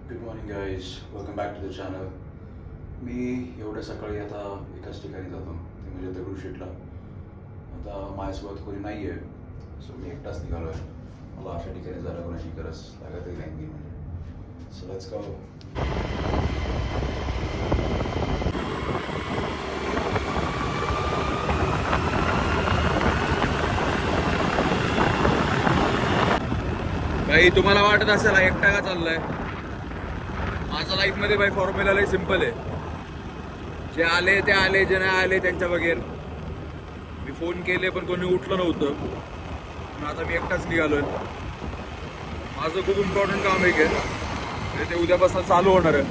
Good morning guys, welcome back to the channel. मी एवढ्या सकाळी आता एकाच ठिकाणी जातो, ते म्हणजे दगडूशेठला. आता माझ्यासोबत कोणी नाही आहे, सो मी एकटाच निघालो आहे. मला अशा ठिकाणी जायला कोणाची गरज लागतही नाही म्हणजे. So let's go. भाई तुम्हाला वाटत असेल एकटा का चाललाय? माझं लाईफमध्ये भाई फॉर्म्युला लय सिम्पल आहे. जे आले ते आले, जे नाही आले त्यांच्या बगैर. मी फोन केले पण कोणी उठलं नव्हतं, पण आता मी एकटाच निघालोय. माझं खूप इम्पॉर्टंट काम आहे की ते उद्यापासून चालू होणार आहे.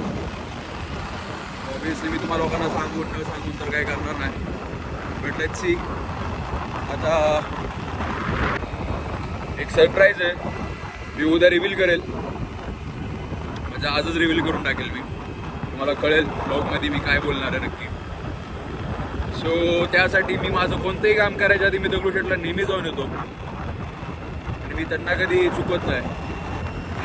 ऑब्विसली मी तुम्हाला लोकांना सांगून तर काही करणार नाही, बट लेट्स सी. आता एक सरप्राईज आहे, मी उद्या रिव्हील करेल. म्हणजे आजच रिव्हील करून टाकेल मी. तुम्हाला कळेल ब्लॉगमध्ये मी काय बोलणार आहे नक्की. सो त्यासाठी मी माझं कोणतंही काम करायच्या आधी मी दगडूशेठला नेहमी जाऊन येतो आणि मी त्यांना कधी चुकत नाही.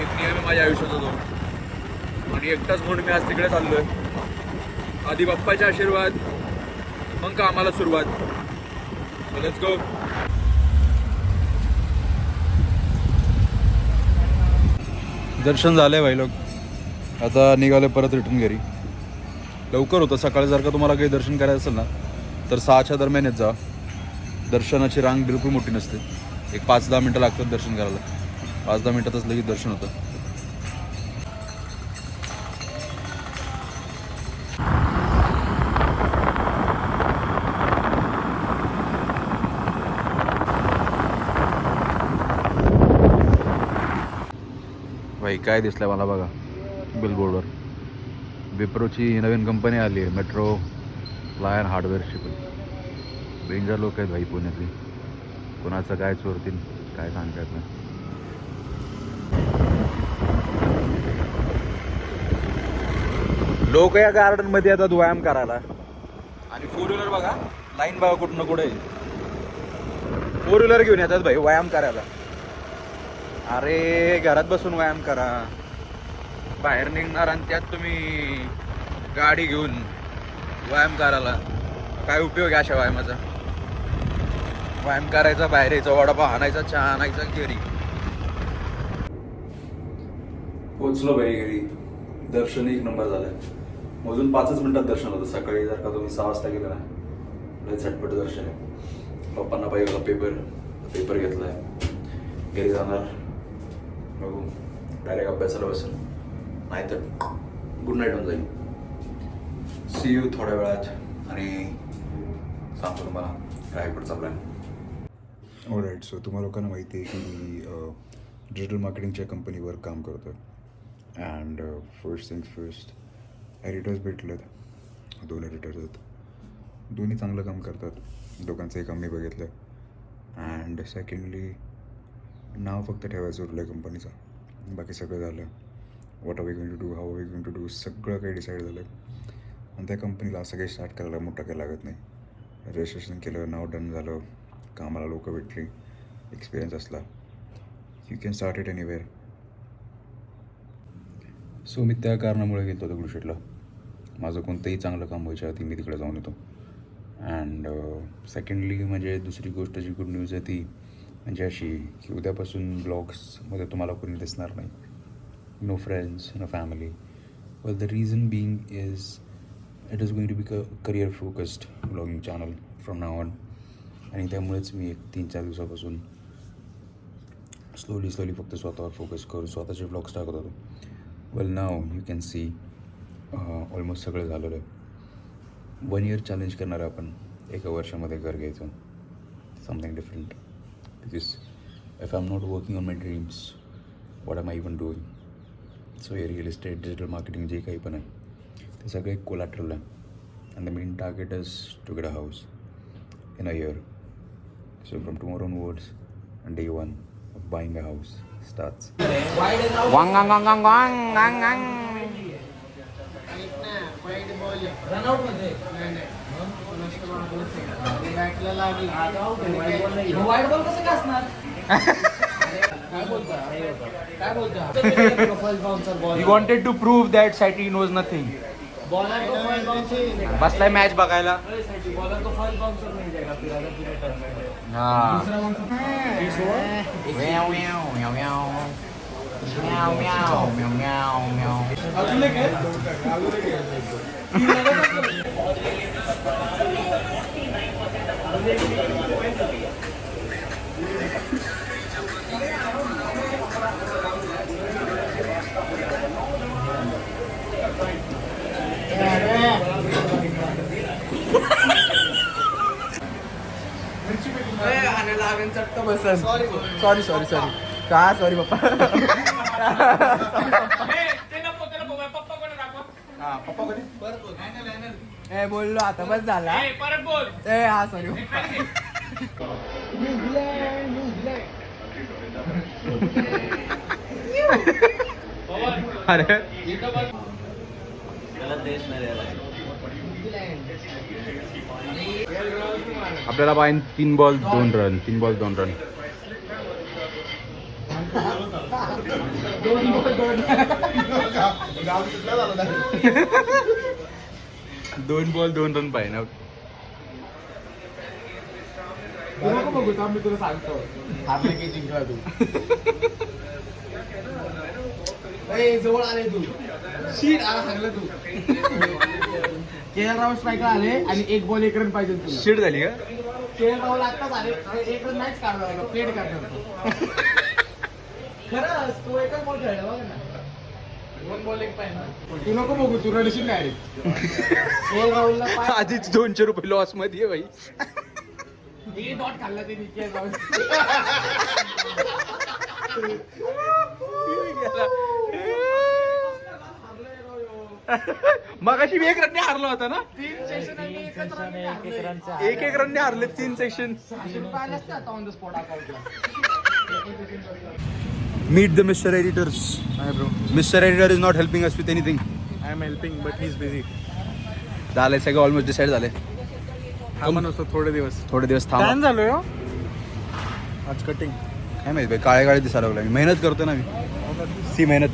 एक नियम आहे माझ्या आयुष्याचा तो. आणि एकटाच म्हणून मी आज तिकडे चाललो आहे. आधी बाप्पाचे आशीर्वाद, मग कामाला सुरुवात. So let's go. दर्शन झालंय भाई लोक. आता निघाले परत रिटर्न घरी. लवकर होतं सकाळी. जर का तुम्हाला काही दर्शन करायचं असेल ना तर 6च्या दरम्यान येत जा. दर्शनाची रांग बिलकुल मोठी नसते. एक 5-10 मिनटं लागतात दर्शन करायला. 5-10 मिनटातच लगेच दर्शन होतं. भाई काय दिसलंय मला बघा बिलबोर्डवर. विप्रोची नवीन कंपनी आली आहे, मेट्रो लायन हार्डवेअरची. पण डेंजर लोक आहेत भाई पुण्यातली. कोणाचं काय चोरतील काय सांगता येत नाही. लोक या गार्डनमध्ये येतात व्यायाम करायला. आणि 4 व्हीलर बघा, लाईन बघा कुठं ना कुठे 4 व्हीलर घेऊन येतात भाई व्यायाम करायला. अरे घरात बसून व्यायाम करा. बाहेर निघणार आणि त्यात तुम्ही गाडी घेऊन व्यायाम करायला. काय उपयोग आहे अशा व्यायामाचा? व्यायाम करायचा, बाहेर यायचा, वडापाव आणायचा, चहा आणायचा घरी. पोचलो बाई घरी. दर्शन एक नंबर झालंय. मोजून 5च मिनिटात दर्शन होतं. सकाळी जर का तुम्ही 6 वाजता गेला ना लय झटपट दर्शन आहे. पप्पांना पाहिजे पेपर घेतलाय. घरी जाणार, बघू डायरेक्ट अभ्यासाला बसेल, नाहीतर गुड नाईट होऊन जाईल. सी यू थोड्या वेळात आणि सांगतो तुम्हाला काय पुढचा प्लॅन. ऑलराईट. सो तुम्हाला लोकांना माहिती आहे की मी डिजिटल मार्केटिंगच्या कंपनीवर काम करतो आहे. And first things first, editors भेटलेत. 2 एडिटर्स आहेत. दोन्ही चांगलं काम करतात. दोघांचंही काम मी बघितलं. अँड सेकंडली नाव फक्त ठेवायचं उरलं आहे कंपनीचं. बाकी सगळं झालं. What are we going to do, how are we going to do, सगळं काही डिसाईड झालं. आणि त्या कंपनीला असं काही स्टार्ट करायला मोठं काही लागत नाही. रजिस्ट्रेशन केलं, नाव डन झालं, कामाला लोक भेटली, एक्सपिरियन्स असला, you can start it anywhere. So मी त्या कारणामुळे गेलो दगडूशेठला. माझं कोणतंही चांगलं काम व्हायच्या आधी मी तिकडे जाऊन येतो. अँड सेकंडली म्हणजे दुसरी गोष्ट जी गुड न्यूज आहे ती म्हणजे अशी की उद्यापासून ब्लॉग्समध्ये तुम्हाला कोणी दिसणार नाही. No friends, no family. Well the reason being is it is going to be career focused blogging channel from now on. आणि त्यामुळेच मी एक 3-4 दिवसापासून स्लोली फक्त स्वतःवर फोकस करून स्वतःचे ब्लॉग्स टाकत होतो. वेल नाव यू कॅन सी ऑलमोस्ट सगळं झालेलं आहे. 1 year चॅलेंज करणार आहे आपण. 1 वर्षामध्ये घर घ्यायचं, something different. Because if I am not working on my dreams, what am I even doing? So हे रिअल इस्टेट, डिजिटल मार्केटिंग जे काही पण आहे ते सगळे कोलॅटरल आहे. And the main target is to get a house in a year. So from tomorrow onwards, and day 1 of buying a house starts. Wang gang gang gang gang gang gang. Run out मध्ये बॅटला लागला. वाईट ball कसं काय असणार? काय बोलता first bouncer ball He wanted to prove that Saiti knows nothing. Bowler को first bouncer बसलाय मॅच बघायला. बॉलर को फर्स्ट बाउन्सर नहीं जाएगा फिर अगर पूरे टर्न में हा. दूसरा बाउन्सर म्याव, म्याव, म्याव, म्याव. म्याव, म्याव, म्याव, म्याव, म्याव. अजून एक आहे सॉरी सॉरी सॉरी का सॉरी पप्पा. हा पप्पा कोणी ए बोललो आता बस झाला परत बोल ए हा सॉरी अरे आपल्याला पाहिजे 3 बॉल 2 रन 3 बॉल 2 रन. दोन बॉल 2 रन पाहिजे ना. बघू मी तुला सांगतो हारले की जिंकला तू जवळ आले तू शीट आला सांगलं तू केएल राहुल स्ट्राईकला आले आणि 1 बॉल 1 रन पाहिजे तुला. शीट झाली का? केएल राहुल आत्ताच आले 1 रन मॅच काढला प्लेट करणार खरंच तो एकच बॉल खेळला बघ ना 2 बॉल 1 पाहिजे तू नको बघू तू रडशील डायरेक्ट केएल राहुलला आधीच 200 रुपये लॉस मध्ये भाई. हे डॉट खाल्ला ते केएल राहुल मगाशी 1 रनने हारला होता ना. 3 सेशन आणि 1 run 1 रनने हारले 3 section. On the spot अकाउंटला Meet the Mr. Editors. Hi bro. Mr. Editor is not helping us with anything. I am helping but he is busy. झालंय सगळं ऑलमोस्ट डिसाईड झाले. थांबा नसतो थोडे दिवस. थोडे दिवस थांब. झालोय आज कटिंग. काय माहिती भाई काळे काळे दिसायला लागला. मेहनत करतो ना मी. सी मेहनत.